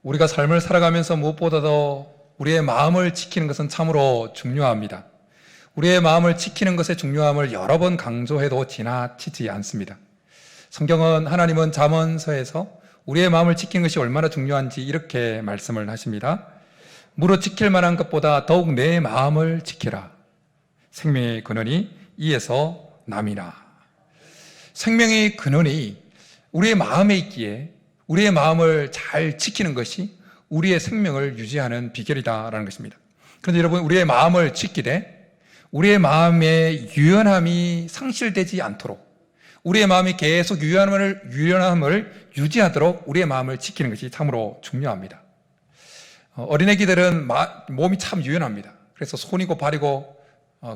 우리가 삶을 살아가면서 무엇보다도 우리의 마음을 지키는 것은 참으로 중요합니다. 우리의 마음을 지키는 것의 중요함을 여러 번 강조해도 지나치지 않습니다. 성경은 하나님은 잠언서에서 우리의 마음을 지키는 것이 얼마나 중요한지 이렇게 말씀을 하십니다. 무릇 지킬 만한 것보다 더욱 내 마음을 지키라. 생명의 근원이 이에서 남이라. 생명의 근원이 우리의 마음에 있기에 우리의 마음을 잘 지키는 것이 우리의 생명을 유지하는 비결이다라는 것입니다. 그런데 여러분, 우리의 마음을 지키되 우리의 마음의 유연함이 상실되지 않도록, 우리의 마음이 계속 유연함을 유지하도록 우리의 마음을 지키는 것이 참으로 중요합니다. 어린애기들은 몸이 참 유연합니다. 그래서 손이고 발이고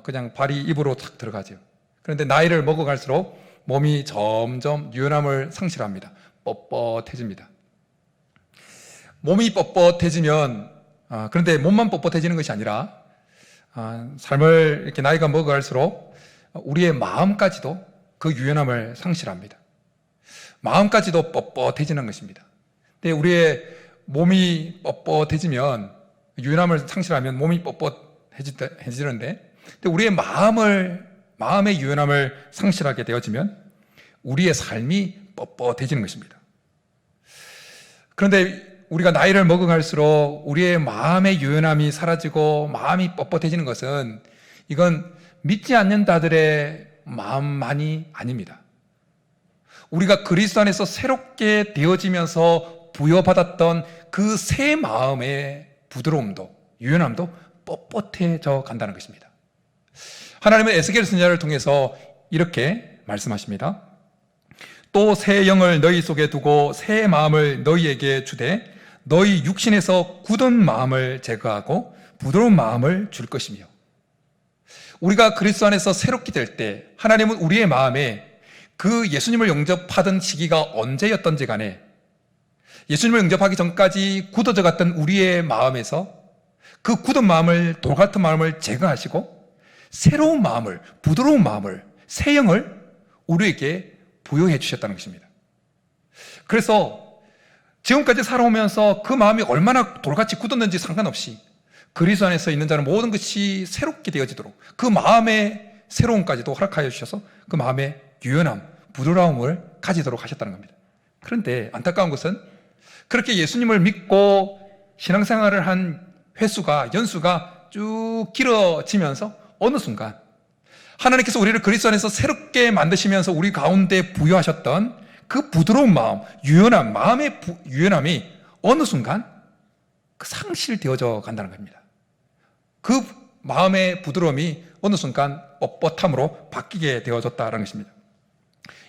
그냥 발이 입으로 탁 들어가죠. 그런데 나이를 먹어갈수록 몸이 점점 유연함을 상실합니다. 뻣뻣해집니다. 몸이 뻣뻣해지면, 그런데 몸만 뻣뻣해지는 것이 아니라 삶을 이렇게 나이가 먹어갈수록 우리의 마음까지도 그 유연함을 상실합니다. 마음까지도 뻣뻣해지는 것입니다. 근데 우리의 몸이 뻣뻣해지면, 유연함을 상실하면 몸이 뻣뻣해지는데, 근데 우리의 마음의 유연함을 상실하게 되어지면 우리의 삶이 뻣뻣해지는 것입니다. 그런데 우리가 나이를 먹어갈수록 우리의 마음의 유연함이 사라지고 마음이 뻣뻣해지는 것은, 이건 믿지 않는 자들의 마음만이 아닙니다. 우리가 그리스도 안에서 새롭게 되어지면서 부여받았던 그 새 마음의 부드러움도 유연함도 뻣뻣해져 간다는 것입니다. 하나님은 에스겔 선지자를 통해서 이렇게 말씀하십니다. 또 새 영을 너희 속에 두고 새 마음을 너희에게 주되 너희 육신에서 굳은 마음을 제거하고 부드러운 마음을 줄 것이며, 우리가 그리스도 안에서 새롭게 될 때 하나님은 우리의 마음에 그 예수님을 영접하던 시기가 언제였던지 간에 예수님을 영접하기 전까지 굳어져 갔던 우리의 마음에서 그 굳은 마음을, 돌 같은 마음을 제거하시고 새로운 마음을, 부드러운 마음을, 새 영을 우리에게 부여해 주셨다는 것입니다. 그래서 지금까지 살아오면서 그 마음이 얼마나 돌같이 굳었는지 상관없이 그리스도 안에서 있는 자는 모든 것이 새롭게 되어지도록 그 마음의 새로움까지도 허락하여 주셔서 그 마음의 유연함, 부드러움을 가지도록 하셨다는 겁니다. 그런데 안타까운 것은 그렇게 예수님을 믿고 신앙생활을 한 연수가 쭉 길어지면서 어느 순간 하나님께서 우리를 그리스도 안에서 새롭게 만드시면서 우리 가운데 부여하셨던 그 부드러운 마음, 유연함, 마음의 유연함이 어느 순간 상실되어져 간다는 겁니다. 그 마음의 부드러움이 어느 순간 뻣뻣함으로 바뀌게 되어졌다는 것입니다.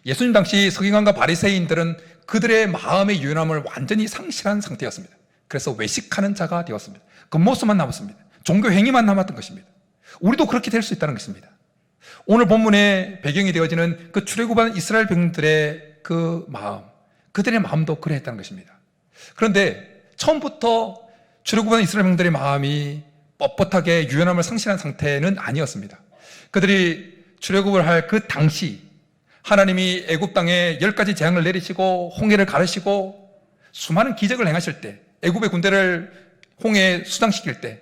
예수님 당시 서기관과 바리새인들은 그들의 마음의 유연함을 완전히 상실한 상태였습니다. 그래서 외식하는 자가 되었습니다. 겉모습만 남았습니다. 종교 행위만 남았던 것입니다. 우리도 그렇게 될 수 있다는 것입니다. 오늘 본문의 배경이 되어지는 그 출애굽한 이스라엘 백성들의 그 마음, 그들의 마음도 그랬다는 것입니다. 그런데 처음부터 출애굽한 이스라엘 백성들의 마음이 뻣뻣하게 유연함을 상실한 상태는 아니었습니다. 그들이 출애굽을 할 그 당시 하나님이 애굽 땅에 10가지 재앙을 내리시고 홍해를 가르시고 수많은 기적을 행하실 때, 애굽의 군대를 홍해에 수장시킬 때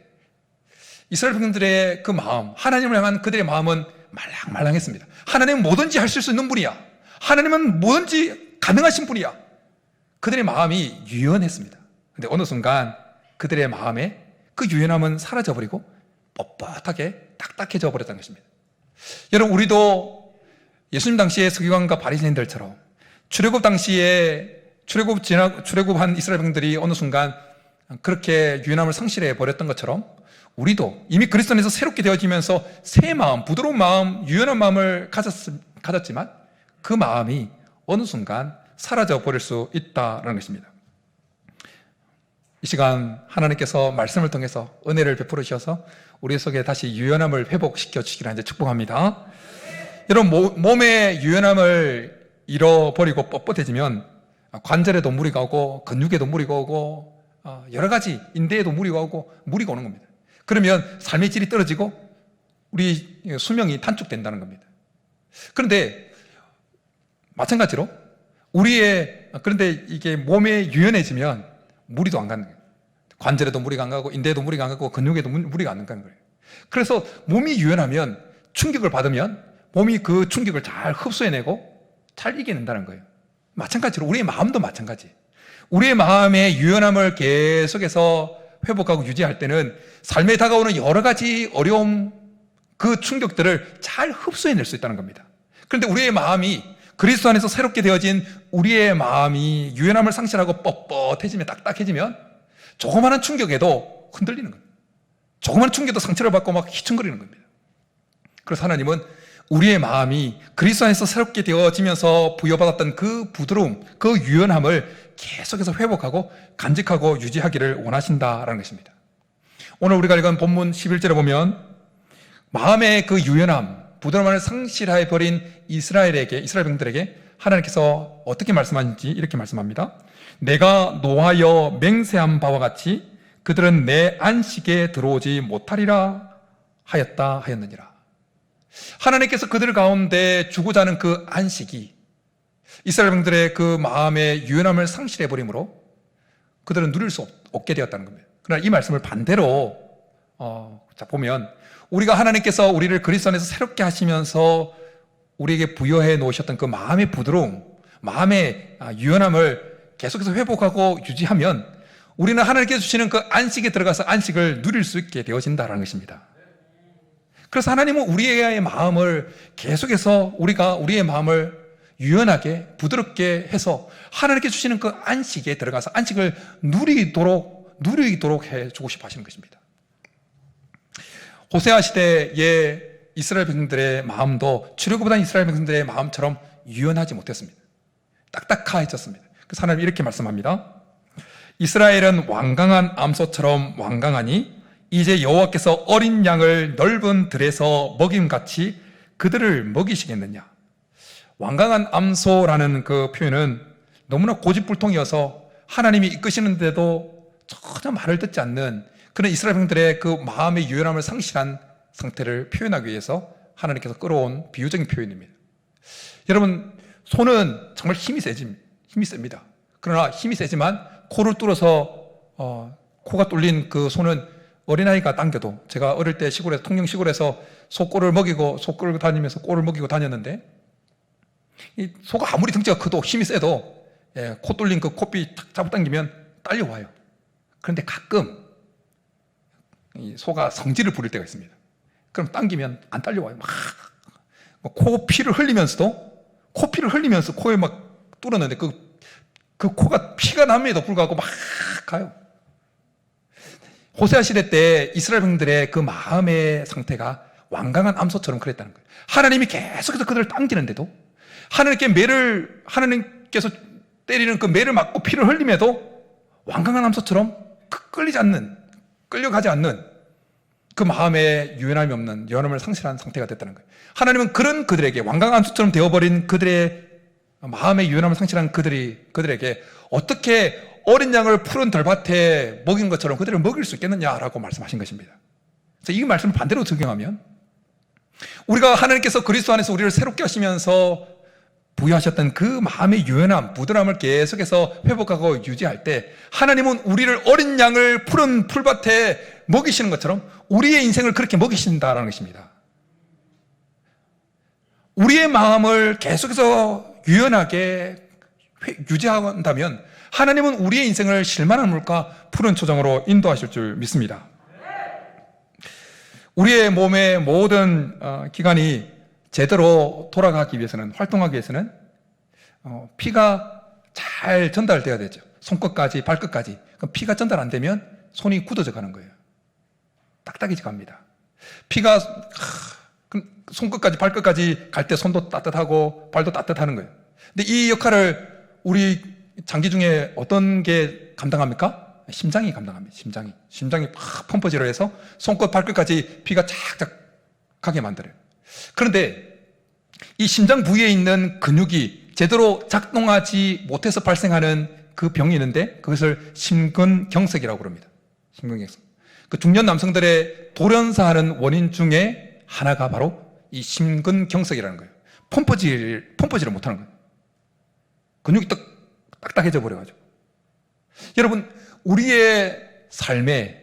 이스라엘 백성들의 그 마음, 하나님을 향한 그들의 마음은 말랑말랑했습니다. 하나님은 뭐든지 하실 수 있는 분이야. 하나님은 뭐든지 가능하신 분이야. 그들의 마음이 유연했습니다. 그런데 어느 순간 그들의 마음에 그 유연함은 사라져버리고 뻣뻣하게 딱딱해져 버렸다는 것입니다. 여러분, 우리도 예수님 당시의 서기관과 바리새인들처럼 출애굽 당시에 출애굽한 이스라엘 백성들이 어느 순간 그렇게 유연함을 상실해 버렸던 것처럼 우리도 이미 그리스도 안에서 새롭게 되어지면서 새 마음, 부드러운 마음, 유연한 마음을 가졌지만 그 마음이 어느 순간 사라져 버릴 수 있다는 것입니다. 이 시간 하나님께서 말씀을 통해서 은혜를 베풀어 주셔서 우리 속에 다시 유연함을 회복시켜 주시기를 이제 축복합니다. 여러분, 몸의 유연함을 잃어버리고 뻣뻣해지면 관절에도 무리가 오고 근육에도 무리가 오고 여러 가지 인대에도 무리가 오고 오는 겁니다. 그러면 삶의 질이 떨어지고 우리 수명이 단축된다는 겁니다. 그런데 마찬가지로 그런데 이게 몸에 유연해지면 무리도 안 가는 거예요. 관절에도 무리가 안 가고 인대에도 무리가 안 가고 근육에도 무리가 안 가는 거예요. 그래서 몸이 유연하면 충격을 받으면 몸이 그 충격을 잘 흡수해내고 잘 이겨낸다는 거예요. 마찬가지로 우리의 마음도 마찬가지. 우리의 마음의 유연함을 계속해서 회복하고 유지할 때는 삶에 다가오는 여러 가지 어려움, 그 충격들을 잘 흡수해낼 수 있다는 겁니다. 그런데 우리의 마음이 그리스도 안에서 새롭게 되어진 우리의 마음이 유연함을 상실하고 뻣뻣해지면 딱딱해지면 조그마한 충격에도 흔들리는 겁니다. 조그마한 충격도 상처를 받고 막 휘청거리는 겁니다. 그래서 하나님은 우리의 마음이 그리스도 안에서 새롭게 되어지면서 부여받았던 그 부드러움, 그 유연함을 계속해서 회복하고 간직하고 유지하기를 원하신다라는 것입니다. 오늘 우리가 읽은 본문 11절에 보면 마음의 그 유연함, 부드러움을 상실해버린 이스라엘 백성들에게 하나님께서 어떻게 말씀하는지 이렇게 말씀합니다. 내가 노하여 맹세한 바와 같이 그들은 내 안식에 들어오지 못하리라 하였느니라. 하나님께서 그들 가운데 주고자 하는 그 안식이 이스라엘 백성들의 그 마음의 유연함을 상실해버림으로 그들은 누릴 수 없게 되었다는 겁니다. 그러나 이 말씀을 반대로 보면 우리가 하나님께서 우리를 그리스도 안에서 새롭게 하시면서 우리에게 부여해 놓으셨던 그 마음의 부드러움, 마음의 유연함을 계속해서 회복하고 유지하면 우리는 하나님께서 주시는 그 안식에 들어가서 안식을 누릴 수 있게 되어진다는 것입니다. 그래서 하나님은 우리의 마음을 계속해서 우리의 마음을 유연하게 부드럽게 해서 하나님께 주시는 그 안식에 들어가서 안식을 누리도록 해주고 싶어 하시는 것입니다. 호세아 시대의 이스라엘 백성들의 마음도 출애굽한 이스라엘 백성들의 마음처럼 유연하지 못했습니다. 딱딱해졌습니다. 그래서 하나님이 이렇게 말씀합니다. 이스라엘은 완강한 암소처럼 완강하니 이제 여호와께서 어린 양을 넓은 들에서 먹임같이 그들을 먹이시겠느냐. 완강한 암소라는 그 표현은 너무나 고집불통이어서 하나님이 이끄시는데도 전혀 말을 듣지 않는 그런 이스라엘 백성들의 그 마음의 유연함을 상실한 상태를 표현하기 위해서 하나님께서 끌어온 비유적인 표현입니다. 여러분, 소는 정말 힘이 셉니다. 그러나 힘이 세지만 코를 뚫어서 코가 뚫린 그 소는 어린아이가 당겨도, 제가 어릴 때 통영 시골에서 소 꼴을 끌고 다니면서 꼴을 먹이고 다녔는데, 이 소가 아무리 덩치가 커도 힘이 세도 코 뚫린 그 코피 탁 잡아당기면 딸려와요. 그런데 가끔 이 소가 성질을 부릴 때가 있습니다. 그럼 당기면 안 딸려와요. 막 코피를 흘리면서 코에 막 뚫었는데 그 코가 피가 남에도 불구하고 막 가요. 호세아 시대 때 이스라엘 백성들의 그 마음의 상태가 완강한 암소처럼 그랬다는 거예요. 하나님이 계속해서 그들을 당기는데도 하나님께서 때리는 그 매를 맞고 피를 흘림에도 완강한 암소처럼 끌려가지 않는 그 마음에 유연함이 없는 유연함을 상실한 상태가 됐다는 거예요. 하나님은 그런 그들에게 완강한 암소처럼 되어버린 그들의 마음의 유연함을 상실한 그들에게 어떻게 어린 양을 푸른 들밭에 먹인 것처럼 그들을 먹일 수 있겠느냐라고 말씀하신 것입니다. 그래서 이 말씀을 반대로 적용하면 우리가 하나님께서 그리스도 안에서 우리를 새롭게 하시면서 부여하셨던 그 마음의 유연함, 부드러움을 계속해서 회복하고 유지할 때 하나님은 우리를 어린 양을 푸른 풀밭에 먹이시는 것처럼 우리의 인생을 그렇게 먹이신다는 것입니다. 우리의 마음을 계속해서 유연하게 유지한다면 하나님은 우리의 인생을 실만한 물과 푸른 초장으로 인도하실 줄 믿습니다. 우리의 몸의 모든 기관이 제대로 돌아가기 위해서는, 활동하기 위해서는 피가 잘 전달되어야 되죠. 손끝까지 발끝까지. 그럼 피가 전달 안 되면 손이 굳어져 가는 거예요. 딱딱해져 갑니다. 피가 손끝까지 발끝까지 갈 때 손도 따뜻하고 발도 따뜻하는 거예요. 근데 이 역할을 우리 장기 중에 어떤 게 감당합니까? 심장이 감당합니다. 심장이 팍 펌프질을 해서 손끝 발끝까지 피가 착착 가게 만들어요. 그런데 이 심장 부위에 있는 근육이 제대로 작동하지 못해서 발생하는 그 병이 있는데 그것을 심근경색이라고 그럽니다. 심근경색. 그 중년 남성들의 돌연사하는 원인 중에 하나가 바로 이 심근경색이라는 거예요. 펌프질을 못하는 거예요. 근육이 딱딱해져 버려가지고. 여러분, 우리의 삶이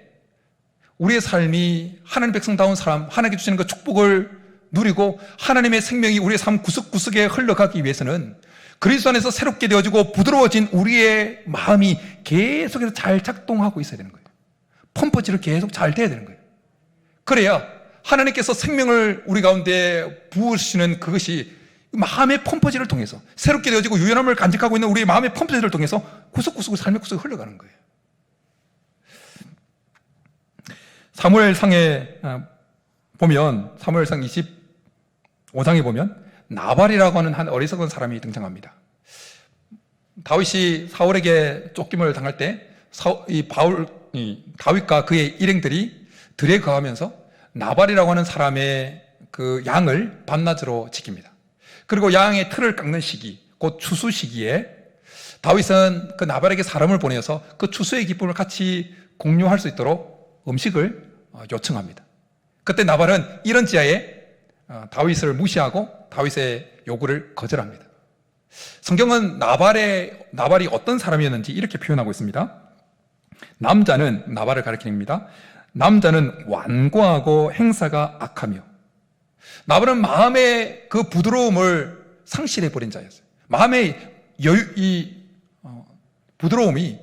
하나님 백성다운 사람, 하나님께 주시는 그 축복을 누리고 하나님의 생명이 우리의 삶 구석구석에 흘러가기 위해서는 그리스도 안에서 새롭게 되어지고 부드러워진 우리의 마음이 계속해서 잘 작동하고 있어야 되는 거예요. 펌프질을 계속 잘 돼야 되는 거예요. 그래야 하나님께서 생명을 우리 가운데 부으시는 그것이 마음의 펌프질을 통해서 새롭게 되어지고 유연함을 간직하고 있는 우리의 마음의 펌프질을 통해서 구석구석 삶의 구석에 흘러가는 거예요. 사무엘상에 보면, 사무엘상 25장에 보면 나발이라고 하는 한 어리석은 사람이 등장합니다. 다윗이 사울에게 쫓김을 당할 때 다윗과 그의 일행들이 들에 거하면서 나발이라고 하는 사람의 그 양을 밤낮으로 지킵니다. 그리고 양의 틀을 깎는 시기, 곧 추수 시기에 다윗은 그 나발에게 사람을 보내서 그 추수의 기쁨을 같이 공유할 수 있도록 음식을 요청합니다. 그때 나발은 이런 지하에 다윗을 무시하고 다윗의 요구를 거절합니다. 성경은 나발이 어떤 사람이었는지 이렇게 표현하고 있습니다. 나발을 가리킵니다. 남자는 완고하고 행사가 악하며. 나발은 마음의 그 부드러움을 상실해버린 자였어요. 마음의 부드러움이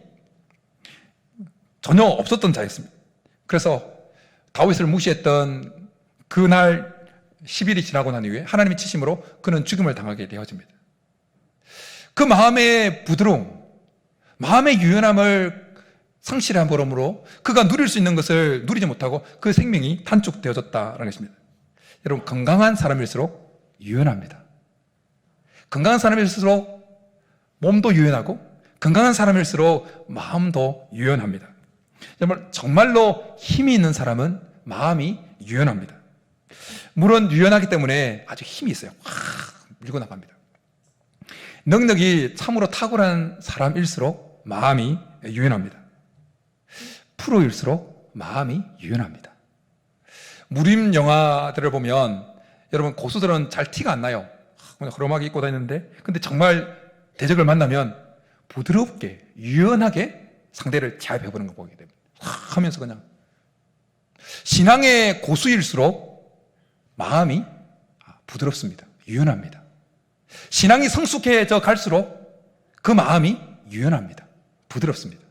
전혀 없었던 자였습니다. 그래서 다윗을 무시했던 그날 10일이 지나고 난 이후에 하나님이 치심으로 그는 죽임을 당하게 되어집니다. 그 마음의 부드러움, 마음의 유연함을 상실함으로 그가 누릴 수 있는 것을 누리지 못하고 그 생명이 단축되어졌다는 것입니다. 여러분, 건강한 사람일수록 유연합니다. 건강한 사람일수록 몸도 유연하고 건강한 사람일수록 마음도 유연합니다. 여러분, 정말로 힘이 있는 사람은 마음이 유연합니다. 물은 유연하기 때문에 아주 힘이 있어요. 확 밀고 나갑니다. 능력이 참으로 탁월한 사람일수록 마음이 유연합니다. 프로일수록 마음이 유연합니다. 무림 영화들을 보면 여러분, 고수들은 잘 티가 안 나요. 그냥 허름하게 입고 다니는데, 근데 정말 대적을 만나면 부드럽게 유연하게 상대를 제압해보는 거 보게 됩니다. 하면서 그냥. 신앙의 고수일수록 마음이 부드럽습니다. 유연합니다. 신앙이 성숙해져 갈수록 그 마음이 유연합니다. 부드럽습니다.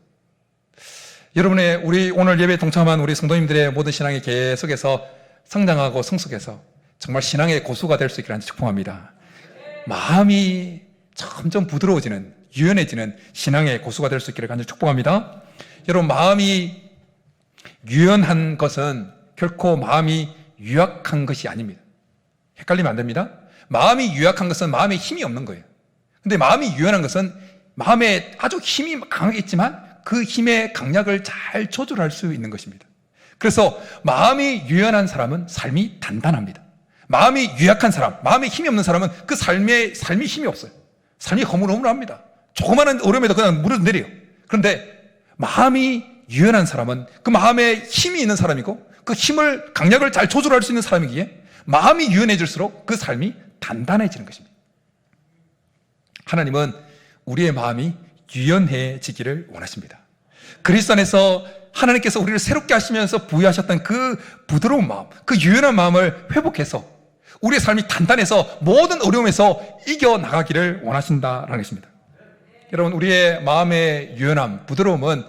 우리 오늘 예배에 동참한 우리 성도님들의 모든 신앙이 계속해서 성장하고 성숙해서 정말 신앙의 고수가 될 수 있기를 축복합니다. 마음이 점점 부드러워지는, 유연해지는 신앙의 고수가 될 수 있기를 간절히 축복합니다. 여러분, 마음이 유연한 것은 결코 마음이 유약한 것이 아닙니다. 헷갈리면 안 됩니다. 마음이 유약한 것은 마음에 힘이 없는 거예요. 근데 마음이 유연한 것은 마음에 아주 힘이 강하게 있지만 그 힘의 강약을 잘 조절할 수 있는 것입니다. 그래서 마음이 유연한 사람은 삶이 단단합니다. 마음이 유약한 사람, 마음에 힘이 없는 사람은 그 삶이 힘이 없어요. 삶이 허물허물합니다. 조그마한 어려움에도 그냥 무릎 내려요. 그런데 마음이 유연한 사람은 그 마음에 힘이 있는 사람이고 그 힘을, 강약을 잘 조절할 수 있는 사람이기에 마음이 유연해질수록 그 삶이 단단해지는 것입니다. 하나님은 우리의 마음이 유연해지기를 원하십니다. 그리스도 안에서 하나님께서 우리를 새롭게 하시면서 부여하셨던 그 부드러운 마음, 그 유연한 마음을 회복해서 우리의 삶이 단단해서 모든 어려움에서 이겨나가기를 원하신다는 것입니다. 여러분, 우리의 마음의 유연함, 부드러움은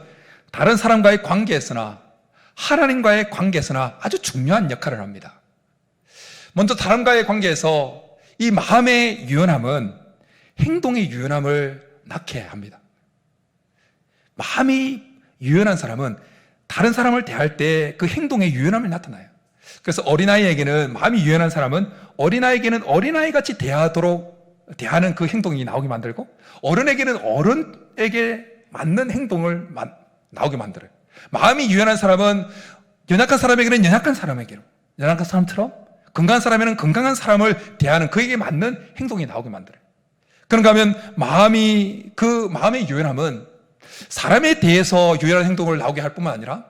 다른 사람과의 관계에서나 하나님과의 관계에서나 아주 중요한 역할을 합니다. 먼저 사람과의 관계에서 이 마음의 유연함은 행동의 유연함을 낳게 합니다. 마음이 유연한 사람은 다른 사람을 대할 때 그 행동의 유연함이 나타나요. 그래서 어린아이에게는, 마음이 유연한 사람은 어린아이에게는 어린아이같이 대하는 그 행동이 나오게 만들고, 어른에게는 어른에게 맞는 행동을 나오게 만들어요. 마음이 유연한 사람은 연약한 사람에게는 연약한 사람처럼, 건강한 사람에게는 건강한 사람을 대하는 그에게 맞는 행동이 나오게 만들어요. 그런가 하면 그 마음의 유연함은 사람에 대해서 유연한 행동을 나오게 할 뿐만 아니라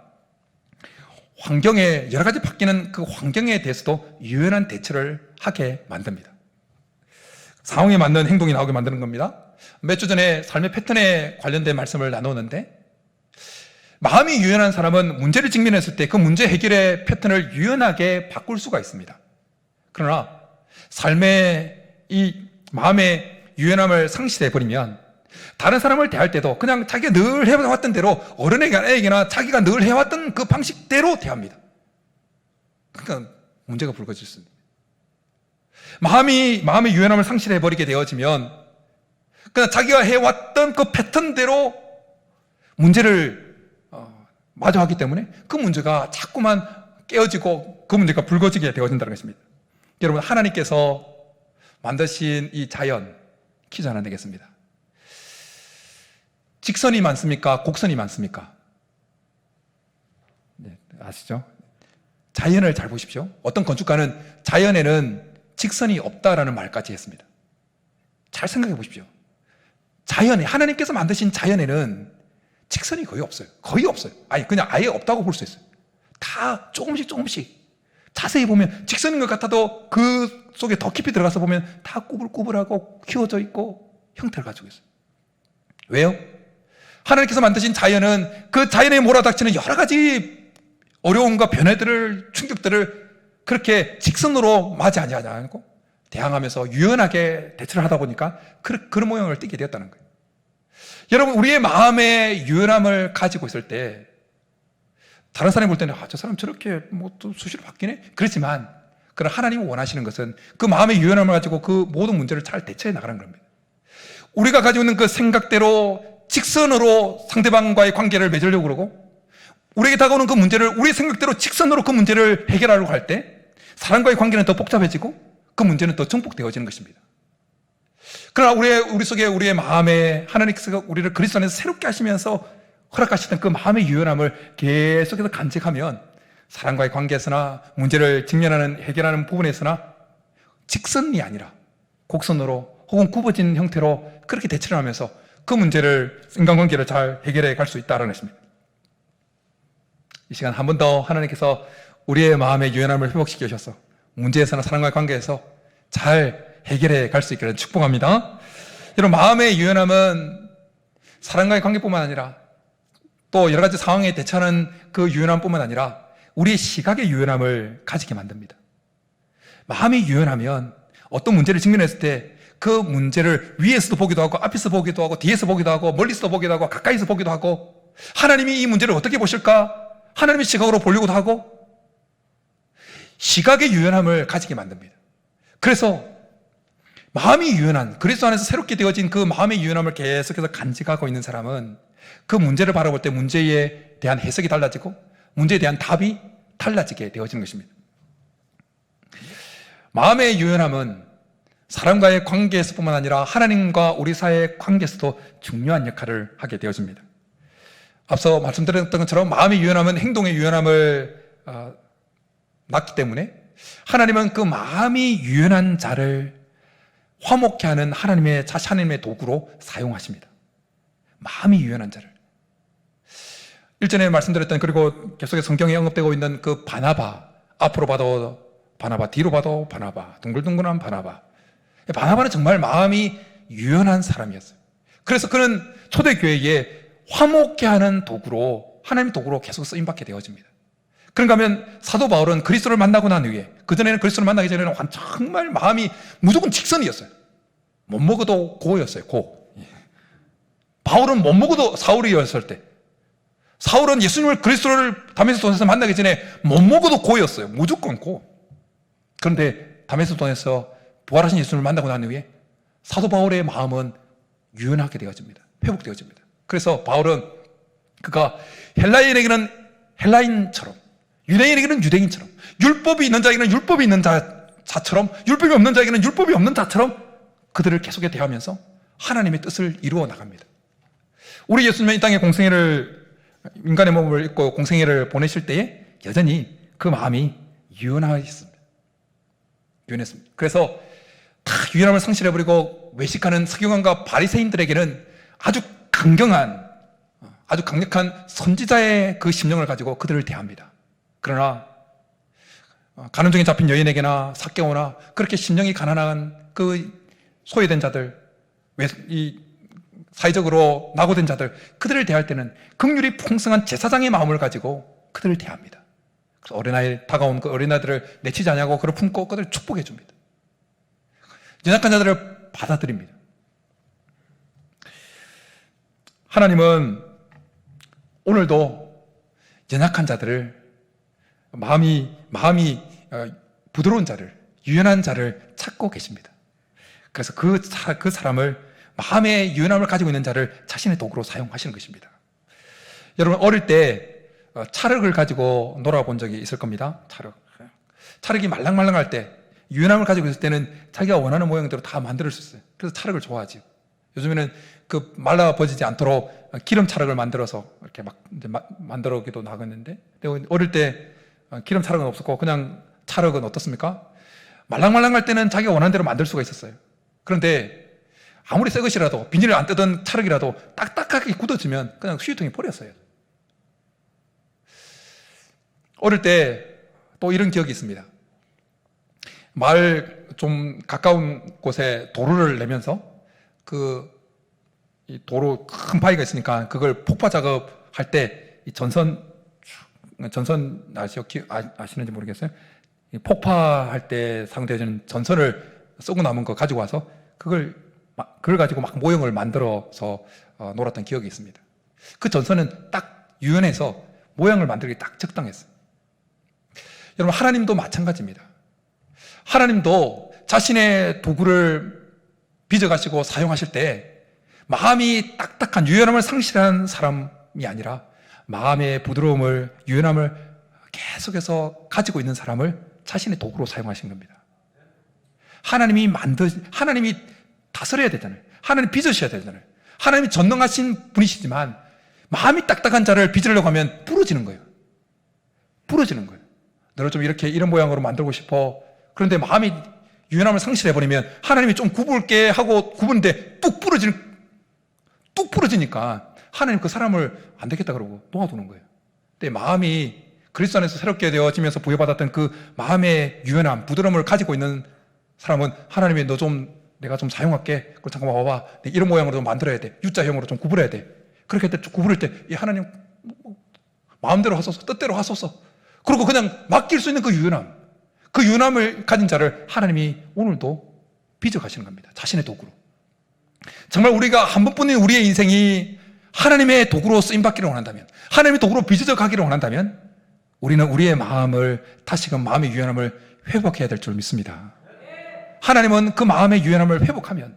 환경에, 여러 가지 바뀌는 그 환경에 대해서도 유연한 대처를 하게 만듭니다. 상황에 맞는 행동이 나오게 만드는 겁니다. 몇 주 전에 삶의 패턴에 관련된 말씀을 나누었는데, 마음이 유연한 사람은 문제를 직면했을 때 그 문제 해결의 패턴을 유연하게 바꿀 수가 있습니다. 그러나 삶의 이 마음의 유연함을 상실해버리면 다른 사람을 대할 때도 그냥 자기가 늘 해왔던 대로 어른에게나 자기가 늘 해왔던 그 방식대로 대합니다. 그러니까 문제가 불거질 수 있습니다. 마음의 유연함을 상실해버리게 되어지면 그냥 자기가 해왔던 그 패턴대로 문제를 마주하기 때문에 그 문제가 자꾸만 깨어지고 그 문제가 불거지게 되어진다는 것입니다. 여러분, 하나님께서 만드신 이 자연, 퀴즈 하나 내겠습니다. 직선이 많습니까? 곡선이 많습니까? 네, 아시죠? 자연을 잘 보십시오. 어떤 건축가는 자연에는 직선이 없다라는 말까지 했습니다. 잘 생각해 보십시오. 자연에, 하나님께서 만드신 자연에는 직선이 거의 없어요. 거의 없어요. 아니, 그냥 아예 없다고 볼 수 있어요. 다 조금씩 자세히 보면 직선인 것 같아도 그 속에 더 깊이 들어가서 보면 다 꾸불꾸불하고 휘어져 있고 형태를 가지고 있어요. 왜요? 하나님께서 만드신 자연은 그 자연에 몰아닥치는 여러 가지 어려움과 변화들을, 충격들을 그렇게 직선으로 맞이하지 않고 대항하면서 유연하게 대처를 하다 보니까 그런 모양을 띠게 되었다는 거예요. 여러분, 우리의 마음의 유연함을 가지고 있을 때 다른 사람이 볼 때는 저 사람 저렇게 또 수시로 바뀌네? 그렇지만 그러나 하나님이 원하시는 것은 그 마음의 유연함을 가지고 그 모든 문제를 잘 대처해 나가는 겁니다. 우리가 가지고 있는 그 생각대로 직선으로 상대방과의 관계를 맺으려고 그러고 우리에게 다가오는 그 문제를 우리 생각대로 직선으로 그 문제를 해결하려고 할 때 사람과의 관계는 더 복잡해지고 그 문제는 더 증폭되어지는 것입니다. 그러나 우리 속에 우리의 마음에 하나님께서 우리를 그리스도 안에서 새롭게 하시면서 허락하시던 그 마음의 유연함을 계속해서 간직하면 사람과의 관계에서나 문제를 직면하는 해결하는 부분에서나 직선이 아니라 곡선으로 혹은 굽어진 형태로 그렇게 대처를 하면서 그 문제를, 인간관계를 잘 해결해 갈 수 있다는 것입니다. 이 시간 한 번 더 하나님께서 우리의 마음의 유연함을 회복시켜 주셔서 문제에서나 사람과의 관계에서 잘 해결해 갈 수 있기를 축복합니다. 여러분, 마음의 유연함은 사람과의 관계뿐만 아니라 또 여러 가지 상황에 대처하는 그 유연함뿐만 아니라 우리의 시각의 유연함을 가지게 만듭니다. 마음이 유연하면 어떤 문제를 직면했을 때 그 문제를 위에서도 보기도 하고 앞에서 보기도 하고 뒤에서 보기도 하고 멀리서도 보기도 하고 가까이서 보기도 하고 하나님이 이 문제를 어떻게 보실까? 하나님의 시각으로 보려고도 하고 시각의 유연함을 가지게 만듭니다. 그래서 마음이 유연한, 그리스도 안에서 새롭게 되어진 그 마음의 유연함을 계속해서 간직하고 있는 사람은 그 문제를 바라볼 때 문제에 대한 해석이 달라지고 문제에 대한 답이 달라지게 되어지는 것입니다. 마음의 유연함은 사람과의 관계에서뿐만 아니라 하나님과 우리 사이의 관계에서도 중요한 역할을 하게 되어집니다. 앞서 말씀드렸던 것처럼 마음의 유연함은 행동의 유연함을 낳기 때문에 하나님은 그 마음이 유연한 자를 화목케 하는 하나님의 도구로 사용하십니다. 마음이 유연한 자를. 일전에 말씀드렸던, 그리고 계속해서 성경에 언급되고 있는 그 바나바, 앞으로 봐도 바나바, 뒤로 봐도 바나바, 둥글둥글한 바나바. 바나바는 정말 마음이 유연한 사람이었어요. 그래서 그는 초대교회에 화목케 하는 도구로, 하나님의 도구로 계속 쓰임받게 되어집니다. 그런가 하면 사도 바울은 그리스도를 만나고 난 후에, 그전에는 그리스도를 만나기 전에는 정말 마음이 무조건 직선이었어요. 못 먹어도 고였어요. 고. 바울은 못 먹어도 사울이었을 때, 사울은 예수님을, 그리스도를 다메섹도에서 만나기 전에 못 먹어도 고였어요. 무조건 고. 그런데 다메섹도에서 부활하신 예수님을 만나고 난 후에 사도 바울의 마음은 유연하게 되어집니다. 회복되어집니다. 그래서 바울은 그가 헬라인에게는 헬라인처럼, 유대인에게는 유대인처럼, 율법이 있는 자에게는 율법이 있는 자처럼, 율법이 없는 자에게는 율법이 없는 자처럼 그들을 계속해 대하면서 하나님의 뜻을 이루어 나갑니다. 우리 예수님은 이 땅에 인간의 몸을 입고 공생애를 보내실 때에 여전히 그 마음이 유연했습니다. 그래서 다 유연함을 상실해버리고 외식하는 서기관과 바리새인들에게는 아주 강경한, 아주 강력한 선지자의 그 심령을 가지고 그들을 대합니다. 그러나 가는 중에 잡힌 여인에게나 삭개오나 그렇게 심령이 가난한 그 소외된 자들, 이 사회적으로 낙오된 자들, 그들을 대할 때는 긍휼이 풍성한 제사장의 마음을 가지고 그들을 대합니다. 그래서 어린아이, 다가온 그 어린아이들을 내치지 않냐고 그를 품고 그들을 축복해 줍니다. 연약한 자들을 받아들입니다. 하나님은 오늘도 연약한 자들을, 마음이 부드러운 자를, 유연한 자를 찾고 계십니다. 그래서 그 사람을, 마음의 유연함을 가지고 있는 자를 자신의 도구로 사용하시는 것입니다. 여러분, 어릴 때 찰흙을 가지고 놀아본 적이 있을 겁니다. 찰흙이 말랑말랑할 때, 유연함을 가지고 있을 때는 자기가 원하는 모양대로 다 만들 수 있어요. 그래서 찰흙을 좋아하죠. 요즘에는 그 말라버지지 않도록 기름 찰흙을 만들어서 이렇게 막 이제 만들어기도 나갔는데, 어릴 때 기름 찰흙은 없었고 그냥 찰흙은 어떻습니까? 말랑말랑할 때는 자기가 원하는 대로 만들 수가 있었어요. 그런데 아무리 새 것이라도, 비닐을 안 뜯은 찰흙이라도 딱딱하게 굳어지면 그냥 수유통에 버렸어요. 어릴 때 또 이런 기억이 있습니다. 마을 좀 가까운 곳에 도로를 내면서 이 도로 큰 바위가 있으니까 그걸 폭파 작업할 때 이 전선 아시는지 모르겠어요. 폭파할 때 사용되는 전선을 쏘고 남은 거 가지고 와서 그걸 가지고 막 모형을 만들어서 놀았던 기억이 있습니다. 그 전선은 딱 유연해서 모양을 만들기 딱 적당했어요. 여러분, 하나님도 마찬가지입니다. 하나님도 자신의 도구를 빚어가시고 사용하실 때 마음이 딱딱한, 유연함을 상실한 사람이 아니라 마음의 부드러움을, 유연함을 계속해서 가지고 있는 사람을 자신의 도구로 사용하신 겁니다. 하나님이 다스려야 되잖아요. 하나님 빚으셔야 되잖아요. 하나님이 전능하신 분이시지만 마음이 딱딱한 자를 빚으려고 하면 부러지는 거예요. 너를 좀 이런 모양으로 만들고 싶어. 그런데 마음이 유연함을 상실해버리면 하나님이 좀 굽을게 하고 굽는데 뚝 부러지니까 하나님 그 사람을 안 되겠다 그러고 놓아두는 거예요. 근데 마음이 그리스도 안에서 새롭게 되어지면서 부여받았던 그 마음의 유연함, 부드러움을 가지고 있는 사람은 하나님이 내가 좀 사용할게. 그럼 잠깐만 와봐. 이런 모양으로 좀 만들어야 돼. U자형으로 좀 구부려야 돼. 그렇게 할 때 구부릴 때 하나님 마음대로 하소서, 뜻대로 하소서. 그리고 그냥 맡길 수 있는 그 유연함을 가진 자를 하나님이 오늘도 빚어가시는 겁니다. 자신의 도구로. 정말 우리가 한 번뿐인 우리의 인생이 하나님의 도구로 쓰임받기를 원한다면, 하나님의 도구로 빚어져 가기를 원한다면 우리는 우리의 마음을 다시금 마음의 유연함을 회복해야 될 줄 믿습니다. 하나님은 그 마음의 유연함을 회복하면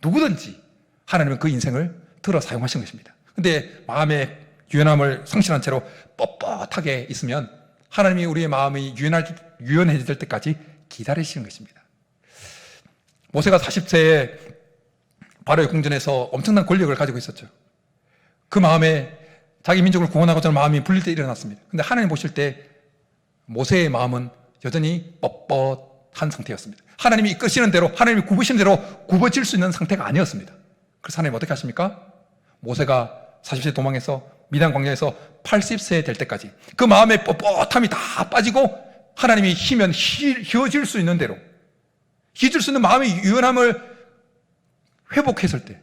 누구든지 하나님은 그 인생을 들어 사용하신 것입니다. 근데 마음의 유연함을 상실한 채로 뻣뻣하게 있으면 하나님이 우리의 마음이 유연해질 때까지 기다리시는 것입니다. 모세가 40세에 바로의 궁전에서 엄청난 권력을 가지고 있었죠. 그 마음에 자기 민족을 구원하고자 하는 마음이 불릴 때 일어났습니다. 근데 하나님 보실 때 모세의 마음은 여전히 뻣뻣한 상태였습니다. 하나님이 이끄시는 대로, 하나님이 굽으시는 대로 굽어질 수 있는 상태가 아니었습니다. 그래서 하나님 어떻게 하십니까? 모세가 40세 도망해서 미단 광야에서 80세 될 때까지 그 마음의 뻣뻣함이 다 빠지고 하나님이 희면 휘어질 수 있는 대로, 휘어질 수 있는 마음의 유연함을 회복했을 때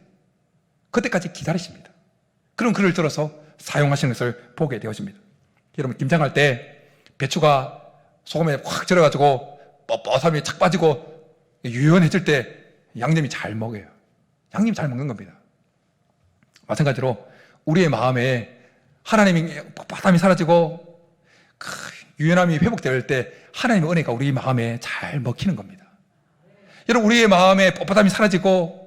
그때까지 기다리십니다. 그럼 그를 들어서 사용하시는 것을 보게 되어집니다. 여러분, 김장할 때 배추가 소금에 확 절여가지고 뻣뻣함이 착 빠지고 유연해질 때 양념이 잘 먹어요. 양념이 잘 먹는 겁니다. 마찬가지로 우리의 마음에 하나님의 뻣뻣함이 사라지고 유연함이 회복될 때 하나님의 은혜가 우리 마음에 잘 먹히는 겁니다. 여러분, 우리의 마음에 뻣뻣함이 사라지고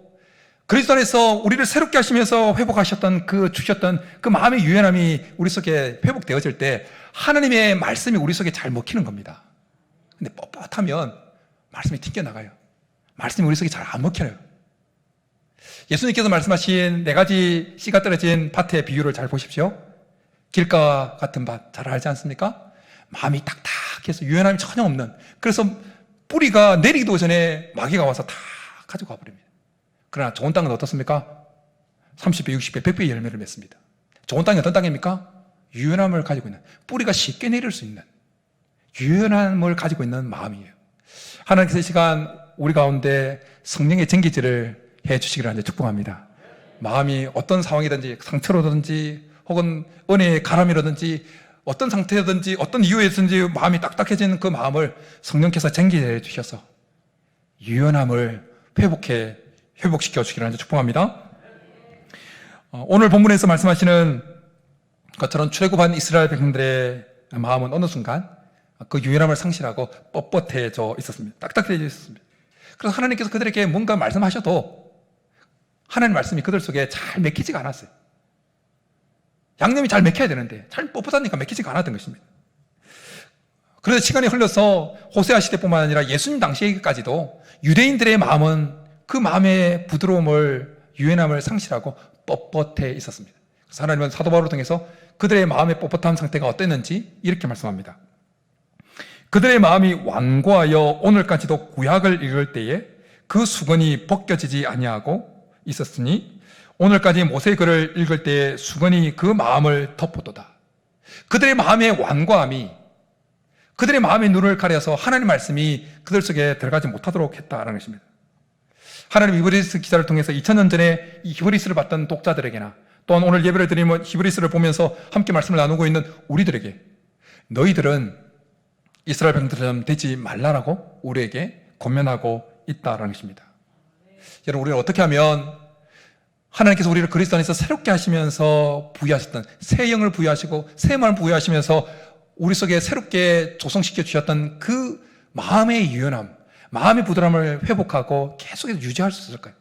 그리스도 안에서 우리를 새롭게 하시면서 회복하셨던 주셨던 그 마음의 유연함이 우리 속에 회복되어질 때 하나님의 말씀이 우리 속에 잘 먹히는 겁니다. 근데 뻣뻣하면 말씀이 튕겨나가요. 말씀이 우리 속에 잘 안 먹혀요. 예수님께서 말씀하신 4가지 씨가 떨어진 밭의 비유를 잘 보십시오. 길가 같은 밭 잘 알지 않습니까? 마음이 딱딱해서 유연함이 전혀 없는, 그래서 뿌리가 내리기도 전에 마귀가 와서 다 가지고 가버립니다. 그러나 좋은 땅은 어떻습니까? 30배, 60배, 100배의 열매를 맺습니다. 좋은 땅이 어떤 땅입니까? 유연함을 가지고 있는, 뿌리가 쉽게 내릴 수 있는 유연함을 가지고 있는 마음이에요. 하나님께서 이 시간 우리 가운데 성령의 전기질을 해 주시기를 축복합니다. 마음이 어떤 상황이든지 상처로든지 혹은 은혜의 가람이라든지 어떤 상태든지 어떤 이유에든지 마음이 딱딱해지는 그 마음을 성령께서 쟁기해 주셔서 유연함을 회복시켜 주기를 축복합니다. 오늘 본문에서 말씀하시는 것처럼 출애굽한 이스라엘 백성들의 마음은 어느 순간 그 유연함을 상실하고 뻣뻣해져 있었습니다. 딱딱해져 있었습니다. 그래서 하나님께서 그들에게 뭔가 말씀하셔도 하나님 말씀이 그들 속에 잘 맥히지가 않았어요. 양념이 잘 맥혀야 되는데 잘 뻣뻣하니까 맥히지가 않았던 것입니다. 그래서 시간이 흘러서 호세아 시대뿐만 아니라 예수님 당시에까지도 유대인들의 마음은 그 마음의 부드러움을, 유연함을 상실하고 뻣뻣해 있었습니다. 그래서 하나님은 사도 바울을 통해서 그들의 마음의 뻣뻣한 상태가 어땠는지 이렇게 말씀합니다. 그들의 마음이 완고하여 오늘까지도 구약을 읽을 때에 그 수건이 벗겨지지 아니하고 있었으니 오늘까지 모세의 글을 읽을 때에 수건이 그 마음을 덮어도다. 그들의 마음의 완고함이 그들의 마음의 눈을 가려서 하나님의 말씀이 그들 속에 들어가지 못하도록 했다는 것입니다. 하나님 히브리서 기사를 통해서 2000년 전에 이 히브리서를 봤던 독자들에게나 또한 오늘 예배를 드리면 히브리서를 보면서 함께 말씀을 나누고 있는 우리들에게 너희들은 이스라엘 백성들처럼 되지 말라라고 우리에게 권면하고 있다는 것입니다. 여러분, 우리는 어떻게 하면 하나님께서 우리를 그리스도 안에서 새롭게 하시면서 부여하셨던 새 영을 부여하시고 새 마음을 부여하시면서 우리 속에 새롭게 조성시켜 주셨던 그 마음의 유연함, 마음의 부드러움을 회복하고 계속해서 유지할 수 있을까요?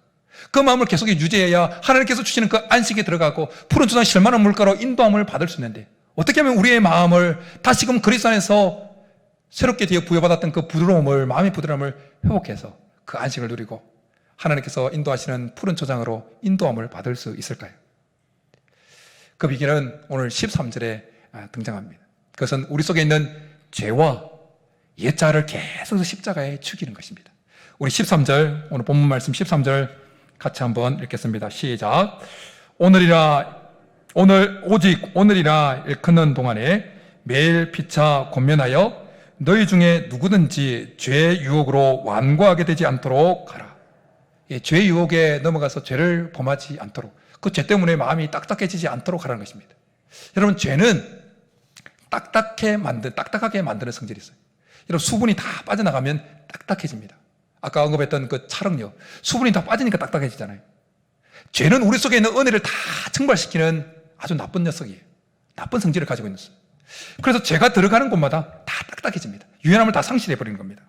그 마음을 계속 유지해야 하나님께서 주시는 그 안식에 들어가고 푸른 주산 실만한 물가로 인도함을 받을 수 있는데 어떻게 하면 우리의 마음을 다시금 그리스도 안에서 새롭게 되어 부여받았던 그 부드러움을, 마음의 부드러움을 회복해서 그 안식을 누리고 하나님께서 인도하시는 푸른 초장으로 인도함을 받을 수 있을까요? 그 비결은 오늘 13절에 등장합니다. 그것은 우리 속에 있는 죄와 옛자를 계속해서 십자가에 죽이는 것입니다. 우리 13절, 오늘 본문 말씀 13절 같이 한번 읽겠습니다. 시작. 오직 오늘이라 일컫는 동안에 매일 피차 권면하여 너희 중에 누구든지 죄의 유혹으로 완고하게 되지 않도록 하라. 죄의 유혹에 넘어가서 죄를 범하지 않도록, 그 죄 때문에 마음이 딱딱해지지 않도록 하라는 것입니다. 여러분, 죄는 딱딱하게 만드는 성질이 있어요. 여러분, 수분이 다 빠져나가면 딱딱해집니다. 아까 언급했던 그 찰흙요, 수분이 다 빠지니까 딱딱해지잖아요. 죄는 우리 속에 있는 은혜를 다 증발시키는 아주 나쁜 녀석이에요. 나쁜 성질을 가지고 있는 녀석. 그래서 죄가 들어가는 곳마다 다 딱딱해집니다. 유연함을 다 상실해버리는 겁니다.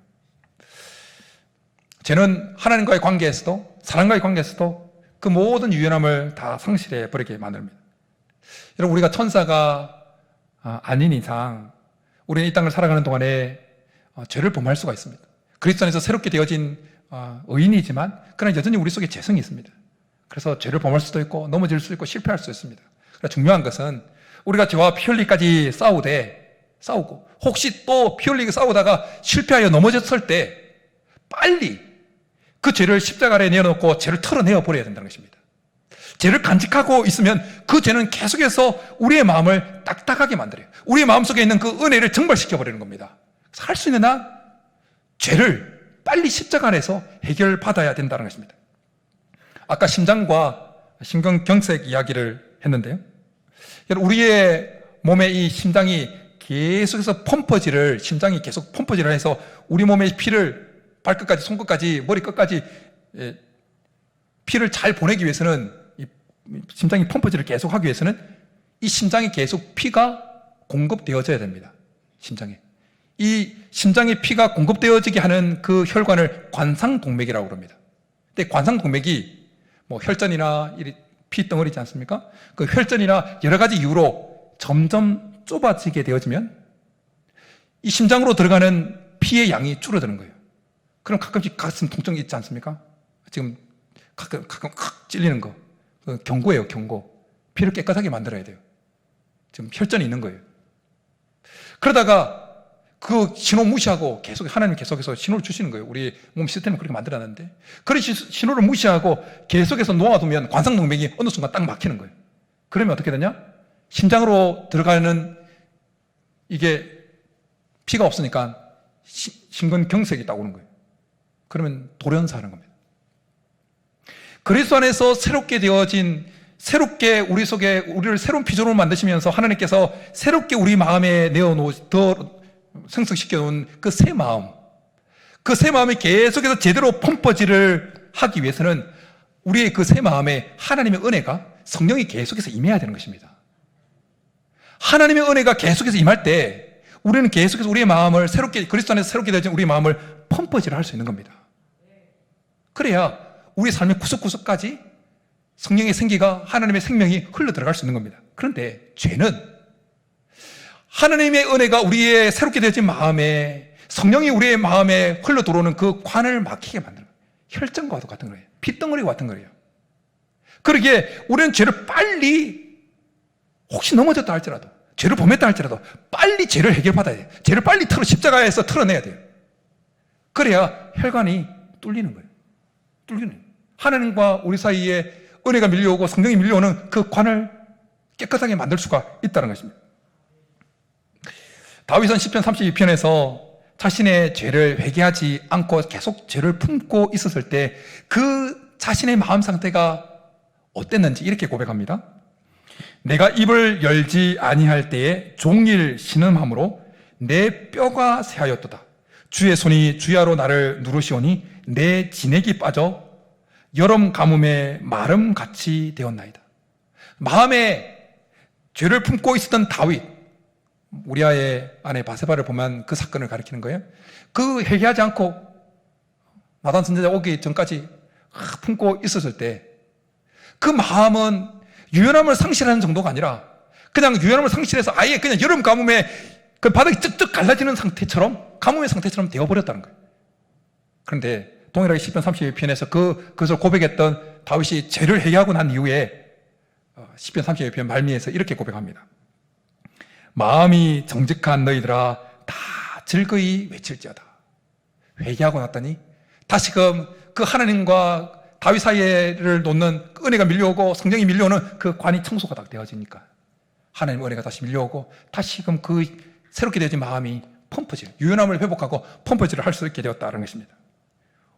죄는 하나님과의 관계에서도, 사람과의 관계에서도 그 모든 유연함을 다 상실해버리게 만듭니다. 여러분, 우리가 천사가 아닌 이상 우리는 이 땅을 살아가는 동안에 죄를 범할 수가 있습니다. 그리스도 안에서 새롭게 되어진 의인이지만 그러나 여전히 우리 속에 죄성이 있습니다. 그래서 죄를 범할 수도 있고 넘어질 수도 있고 실패할 수 있습니다. 그러나 중요한 것은 우리가 죄와 피 흘리기까지 싸우고 혹시 또 피 흘리게 싸우다가 실패하여 넘어졌을 때 빨리 그 죄를 십자가 아래에 내어놓고 죄를 털어내어 버려야 된다는 것입니다. 죄를 간직하고 있으면 그 죄는 계속해서 우리의 마음을 딱딱하게 만들어요. 우리의 마음속에 있는 그 은혜를 증발시켜 버리는 겁니다. 할 수 있는 한 죄를 빨리 십자가 안에서 해결받아야 된다는 것입니다. 아까 심장과 심근경색 이야기를 했는데요. 우리의 몸에 이 심장이 계속해서 심장이 계속 펌퍼질을 해서 우리 몸의 피를 발끝까지, 손끝까지, 머리끝까지 피를 잘 보내기 위해서는, 이 심장이 펌퍼질을 계속 하기 위해서는 이 심장이 계속 피가 공급되어져야 됩니다. 심장에. 이 심장에 피가 공급되어지게 하는 그 혈관을 관상동맥이라고 합니다. 근데 관상동맥이 뭐 혈전이나 피덩어리 있지 않습니까? 그 혈전이나 여러 가지 이유로 점점 좁아지게 되어지면 이 심장으로 들어가는 피의 양이 줄어드는 거예요. 그럼 가끔씩 가슴 통증이 있지 않습니까? 지금 가끔 찔리는 거. 경고예요, 경고. 피를 깨끗하게 만들어야 돼요. 지금 혈전이 있는 거예요. 그러다가 그 신호 무시하고 하나님 계속해서 신호를 주시는 거예요. 우리 몸 시스템을 그렇게 만들어놨는데. 그런 신호를 무시하고 계속해서 놓아두면 관상동맥이 어느 순간 딱 막히는 거예요. 그러면 어떻게 되냐? 심장으로 들어가는 이게 피가 없으니까 심근경색이 딱 오는 거예요. 그러면 돌연사하는 겁니다. 그리스도 안에서 새롭게 되어진, 새롭게 우리 속에 우리를 새로운 피조로 만드시면서 하나님께서 새롭게 우리 마음에 더 생성시켜 놓은 그 새 마음, 그 새 마음이 계속해서 제대로 펌퍼질을 하기 위해서는 우리의 그 새 마음에 하나님의 은혜가, 성령이 계속해서 임해야 되는 것입니다. 하나님의 은혜가 계속해서 임할 때 우리는 계속해서 우리의 마음을 새롭게, 그리스도 안에서 새롭게 되어진 우리의 마음을 펌퍼질을 할 수 있는 겁니다. 그래야 우리 삶의 구석구석까지 성령의 생기가, 하나님의 생명이 흘러 들어갈 수 있는 겁니다. 그런데 죄는 하나님의 은혜가 우리의 새롭게 되어진 마음에, 성령이 우리의 마음에 흘러 들어오는 그 관을 막히게 만드는 거예요. 혈전과도 같은 거예요. 핏덩어리와 같은 거예요. 그러기에 우리는 죄를 빨리, 혹시 넘어졌다 할지라도, 죄를 범했다 할지라도 빨리 죄를 해결받아야 돼요. 죄를 빨리 십자가에서 털어내야 돼요. 그래야 혈관이 뚫리는 거예요. 뚫리는 거예요. 하나님과 우리 사이에 은혜가 밀려오고 성령이 밀려오는 그 관을 깨끗하게 만들 수가 있다는 것입니다. 다윗은 시편 32편에서 자신의 죄를 회개하지 않고 계속 죄를 품고 있었을 때 그 자신의 마음 상태가 어땠는지 이렇게 고백합니다. 내가 입을 열지 아니할 때에 종일 신음함으로 내 뼈가 새하였도다. 주의 손이 주야로 나를 누르시오니 내 진액이 빠져 여름 가뭄에 마름같이 되었나이다. 마음에 죄를 품고 있었던 다윗, 우리아의 아내 바세바를 보면 그 사건을 가리키는 거예요. 그 회개하지 않고 나단 선지자 오기 전까지 품고 있었을 때 그 마음은 유연함을 상실하는 정도가 아니라 그냥 유연함을 상실해서 아예 그냥 여름 가뭄에 그 바닥이 쩍쩍 갈라지는 상태처럼, 가뭄의 상태처럼 되어버렸다는 거예요. 그런데 동일하게 시편 32편에서 그것을 고백했던 다윗이 죄를 회개하고 난 이후에 시편 32편 말미에서 이렇게 고백합니다. 마음이 정직한 너희들아 다 즐거이 외칠지어다. 회개하고 났더니 다시금 그 하나님과 다윗 사이를 놓는 은혜가 밀려오고 성령이 밀려오는 그 관이 청소가 다 되어지니까 하나님의 은혜가 다시 밀려오고 다시금 그 새롭게 되어진 마음이 펌퍼질, 유연함을 회복하고 펌퍼질을 할 수 있게 되었다는 것입니다.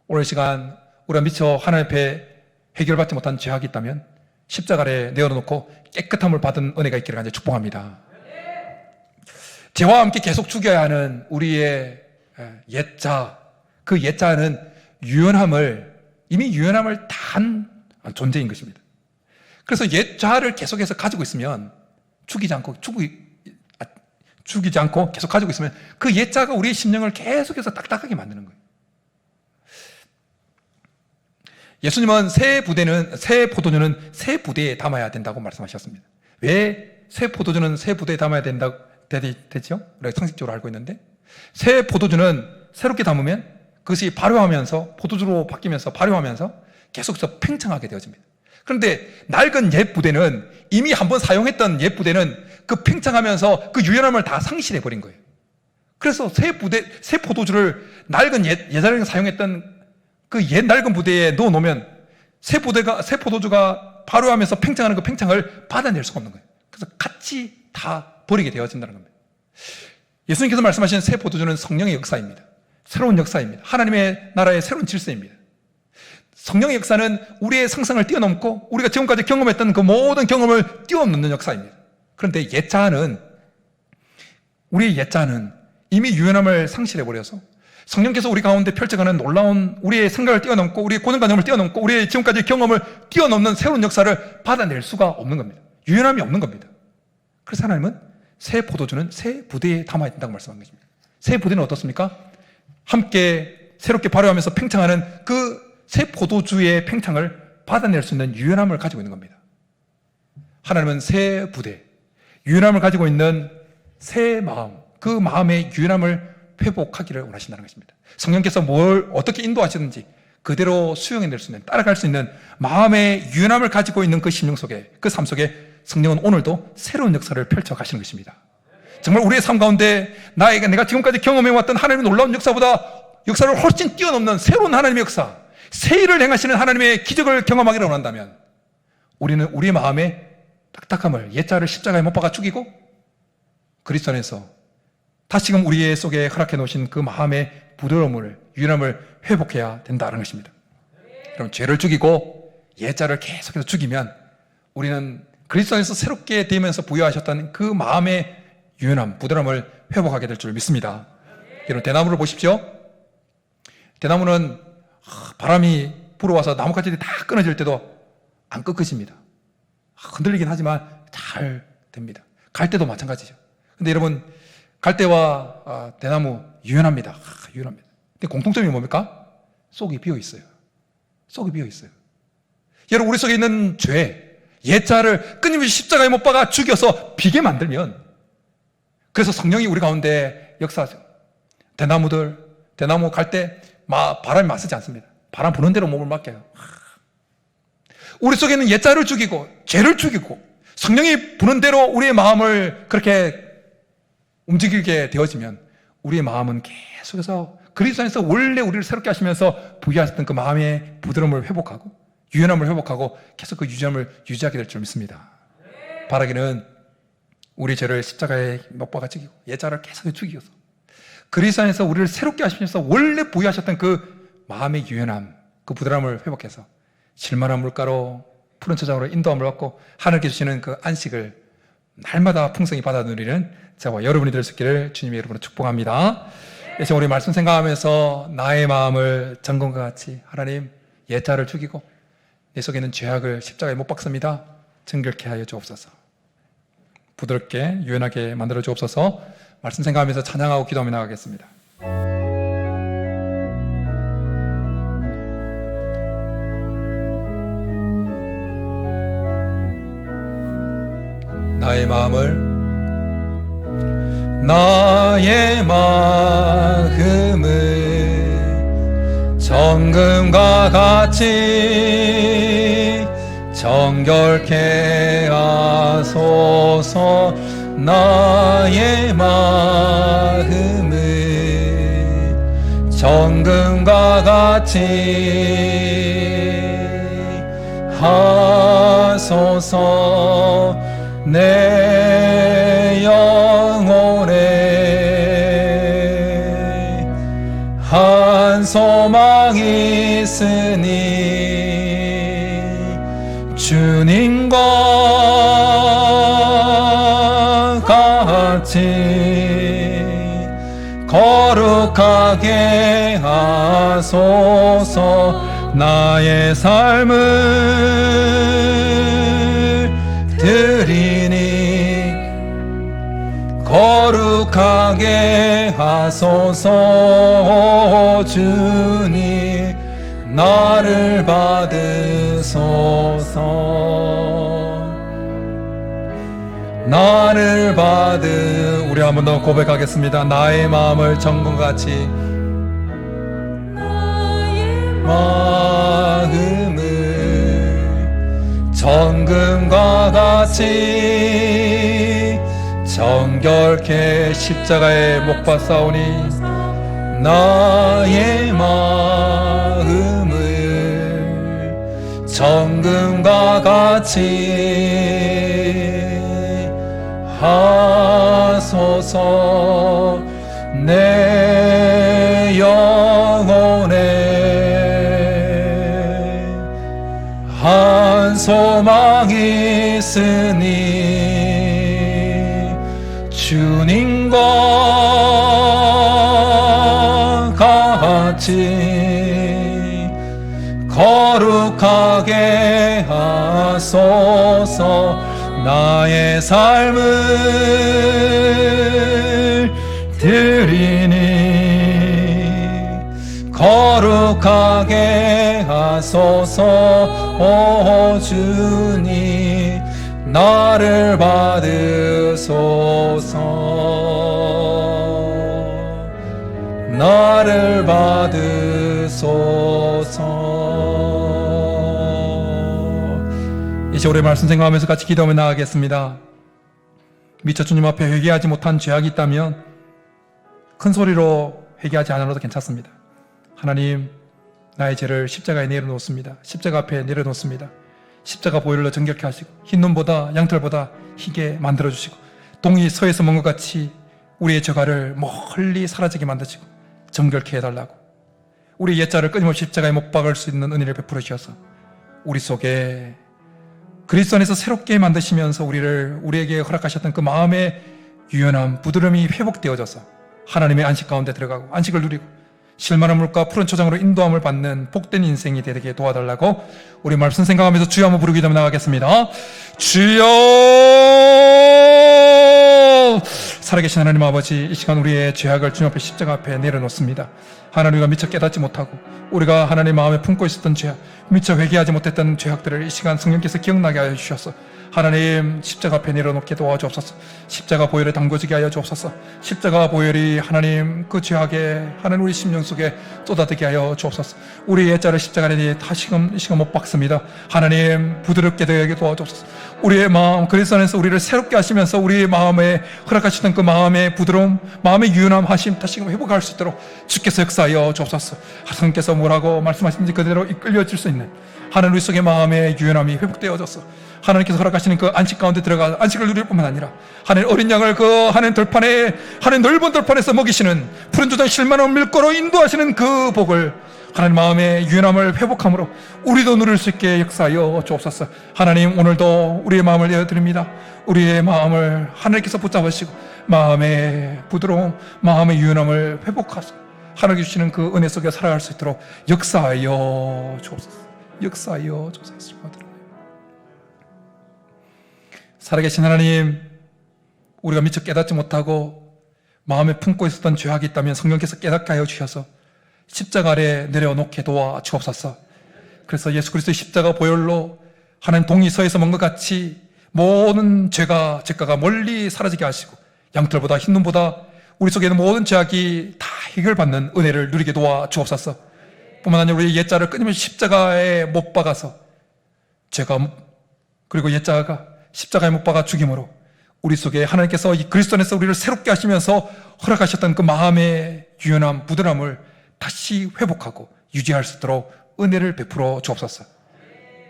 오늘 시간 우리가 미처 하나님 앞에 해결받지 못한 죄악이 있다면 십자가에 내어놓고 깨끗함을 받은 은혜가 있기를 간절히 축복합니다. 죄와 함께 계속 죽여야 하는 우리의 옛자, 그 옛자는 이미 유연함을 다한 존재인 것입니다. 그래서 옛자를 계속해서 가지고 있으면 죽이지 않고 계속 가지고 있으면 그 옛자가 우리의 심령을 계속해서 딱딱하게 만드는 거예요. 예수님은 새 포도주는 새 부대에 담아야 된다고 말씀하셨습니다. 왜 새 포도주는 새 부대에 담아야 되죠? 우리가 상식적으로 알고 있는데, 새 포도주는 새롭게 담으면 그것이 발효하면서 포도주로 바뀌면서 발효하면서 계속해서 팽창하게 되어집니다. 그런데 낡은 옛 부대는, 이미 한번 사용했던 옛 부대는 그 팽창하면서 그 유연함을 다 상실해 버린 거예요. 그래서 새 포도주를 낡은 예전에 사용했던 그 옛 낡은 부대에 넣어 놓으면 새 포도주가 발효하면서 팽창하는 그 팽창을 받아낼 수가 없는 거예요. 그래서 같이 다 버리게 되어진다는 겁니다. 예수님께서 말씀하신 새 포도주는 성령의 역사입니다. 새로운 역사입니다. 하나님의 나라의 새로운 질서입니다. 성령의 역사는 우리의 상상을 뛰어넘고 우리가 지금까지 경험했던 그 모든 경험을 뛰어넘는 역사입니다. 그런데 우리의 옛자는 이미 유연함을 상실해버려서 성령께서 우리 가운데 펼쳐가는 놀라운, 우리의 생각을 뛰어넘고 우리의 고정관념을 뛰어넘고 우리의 지금까지 경험을 뛰어넘는 새로운 역사를 받아낼 수가 없는 겁니다. 유연함이 없는 겁니다. 그래서 하나님은 새 포도주는 새 부대에 담아야 된다고 말씀한 것입니다. 새 부대는 어떻습니까? 함께 새롭게 발효하면서 팽창하는 그 새 포도주의 팽창을 받아낼 수 있는 유연함을 가지고 있는 겁니다. 하나님은 새 부대, 유연함을 가지고 있는 새 마음, 그 마음의 유연함을 회복하기를 원하신다는 것입니다. 성령께서 뭘 어떻게 인도하시든지 그대로 수용해낼 수 있는, 따라갈 수 있는 마음의 유연함을 가지고 있는 그 심령 속에, 그 삶 속에 성령은 오늘도 새로운 역사를 펼쳐 가시는 것입니다. 정말 우리의 삶 가운데 내가 지금까지 경험해왔던 하나님의 놀라운 역사를 훨씬 뛰어넘는 새로운 하나님의 역사, 새 일을 행하시는 하나님의 기적을 경험하기를 원한다면 우리는 우리의 마음의 딱딱함을, 옛자를 십자가에 못 박아 죽이고 그리스도 안에서 다시금 우리의 속에 허락해 놓으신 그 마음의 부드러움을, 유연함을 회복해야 된다는 것입니다. 그럼 죄를 죽이고 옛자를 계속해서 죽이면 우리는 그리스도 안에서 새롭게 되면서 부여하셨던 그 마음의 유연함, 부드러움을 회복하게 될 줄 믿습니다. 여러분, 대나무를 보십시오. 대나무는 바람이 불어와서 나뭇가지들이 다 끊어질 때도 안 꺾어집니다. 흔들리긴 하지만 잘 됩니다. 갈대도 마찬가지죠. 근데 여러분, 갈대와 대나무 유연합니다. 유연합니다. 근데 공통점이 뭡니까? 속이 비어 있어요. 속이 비어 있어요. 여러분, 우리 속에 있는 죄, 옛자를 끊임없이 십자가에 못 박아 죽여서 비게 만들면, 그래서 성령이 우리 가운데 역사하죠. 대나무 갈 때 바람이 맞서지 않습니다. 바람 부는 대로 몸을 맡겨요. 우리 속에 있는 옛자를 죽이고 죄를 죽이고 성령이 부는 대로 우리의 마음을 그렇게 움직이게 되어지면 우리의 마음은 계속해서 그리스도 안에서 원래 우리를 새롭게 하시면서 부여하셨던 그 마음의 부드러움을 회복하고 유연함을 회복하고 계속 그 유연함을 유지하게 될 줄 믿습니다. 바라기는 우리 죄를 십자가에 못 박아 죽이고 옛자를 계속 죽이어서 그리스도 안에서 우리를 새롭게 하시면서 원래 부여하셨던 그 마음의 유연함, 그 부드러움을 회복해서 실만한 물가로 푸른 초장으로 인도함을 받고 하늘께 주시는 그 안식을 날마다 풍성히 받아 누리는 저와 여러분이 될 수 있기를 주님의 이름으로 축복합니다. 이제 우리 말씀 생각하면서 나의 마음을 전공과 같이 하나님 옛자를 죽이고 내 속에 있는 죄악을 십자가에 못 박습니다. 정결케 하여 주옵소서. 부드럽게 유연하게 만들어 주옵소서. 말씀 생각하면서 찬양하고 기도하며 나가겠습니다. 나의 마음을 정금과 같이 정결케 하소서. 나의 마음을 정금과 같이 하소서. 내 영혼에 한 소망이 있으니 주님과 같이 거룩하게 하소서. 나의 삶을 드리니 거룩하게 하소서. 주님 나를 받으소서. 나를 우리 한 번 더 고백하겠습니다. 나의 마음을 정금같이 마음을 정금과 같이 정결케 십자가에 못 박사오니 나의 마음을 정금과 같이 하소서. 내 영혼에 한 소망이 있으니 주님과 같이 거룩하게 하소서. 나의 삶을 드리니 거룩하게 하소서. 주님 나를 받으소서. 나를 받으소서. 이제 우리 말씀 생각하면서 같이 기도하며 나가겠습니다. 미처 주님 앞에 회개하지 못한 죄악이 있다면 큰 소리로 회개하지 않아도 괜찮습니다. 하나님, 나의 죄를 십자가에 내려놓습니다. 십자가 앞에 내려놓습니다. 십자가 보혈로 정결케 하시고 흰 눈보다 양털보다 희게 만들어주시고 동이 서에서 먼 것 같이 우리의 죄가를 멀리 사라지게 만드시고 정결케 해달라고 우리 옛자를 끊임없이 십자가에 못 박을 수 있는 은혜를 베풀어 주셔서 우리 속에 그리스도 안에서 새롭게 만드시면서 우리에게 허락하셨던 그 마음의 유연함, 부드러움이 회복되어져서 하나님의 안식 가운데 들어가고 안식을 누리고 실만한 물과 푸른 초장으로 인도함을 받는 복된 인생이 되게 도와달라고 우리 말씀 생각하면서 주여 한번 부르기 때문에 나가겠습니다. 주여! 살아계신 하나님 아버지, 이 시간 우리의 죄악을 주님 앞에 십자가 앞에 내려놓습니다. 하나님과 미처 깨닫지 못하고 우리가 하나님 마음에 품고 있었던 죄악, 미처 회개하지 못했던 죄악들을 이 시간 성령께서 기억나게 하여 주셔서 하나님 십자가 앞에 내려놓게 도와주옵소서. 십자가 보혈에 담궈지게 하여 주옵소서. 십자가 보혈이 하나님 그 죄악에 하나님 우리 심령 속에 쏟아지게 하여 주옵소서. 우리의 자를 십자가에 다시금 이 시간 못 박습니다. 하나님 부드럽게 되게 도와주옵소서. 우리의 마음 그리스도 안에서 우리를 새롭게 하시면서 우리의 마음에 허락하시던 그 마음의 부드러움, 마음의 유연함 하심 다시금 회복할 수 있도록 주께서 역사하여 주옵소서. 하나님께서 뭐라고 말씀하신지 그대로 이끌려질 수 있는 하나님 우리 속의 마음의 유연함이 회복되어져서 하나님께서 허락하시는 그 안식 가운데 들어가 안식을 누릴 뿐만 아니라 하나님 어린 양을 그 하나님 들판에 하나님 넓은 들판에서 먹이시는 푸른 조장 실만한 밀가로 인도하시는 그 복을 하나님 마음의 유연함을 회복함으로 우리도 누릴 수 있게 역사하여 주옵소서. 하나님 오늘도 우리의 마음을 내어드립니다. 우리의 마음을 하나님께서 붙잡으시고 마음의 부드러움, 마음의 유연함을 회복하소서. 하나님 주시는 그 은혜 속에 살아갈 수 있도록 역사하여 주옵소서. 역사하여 주옵소서. 살아계신 하나님, 우리가 미처 깨닫지 못하고 마음에 품고 있었던 죄악이 있다면 성령께서 깨닫게 하여 주셔서 십자가 아래 내려놓게 도와 주옵소서. 그래서 예수 그리스도의 십자가 보혈로 하나님 동이서에서 먼 것 같이 모든 죄가 멀리 사라지게 하시고 양털보다 흰 눈보다 우리 속에 있는 모든 죄악이 다 해결받는 은혜를 누리게 도와 주옵소서. 뿐만 아니라 우리 옛자를 끊임없이 십자가에 못 박아서 죄가 그리고 옛자가 십자가에 못 박아 죽임으로 우리 속에 하나님께서 이 그리스도 안에서 우리를 새롭게 하시면서 허락하셨던 그 마음의 유연함, 부드러움을 다시 회복하고 유지할 수 있도록 은혜를 베풀어 주옵소서.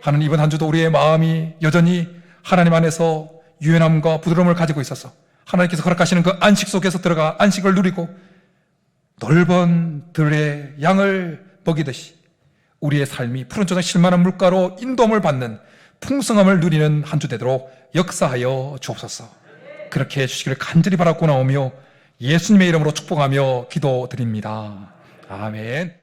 하나님 이번 한 주도 우리의 마음이 여전히 하나님 안에서 유연함과 부드러움을 가지고 있어서 하나님께서 허락하시는 그 안식 속에서 들어가 안식을 누리고 넓은 들의 양을 먹이듯이 우리의 삶이 푸른 초장 실만한 물가로 인도함을 받는 풍성함을 누리는 한 주 되도록 역사하여 주옵소서. 그렇게 해주시기를 간절히 바라고 나오며 예수님의 이름으로 축복하며 기도드립니다. 아멘.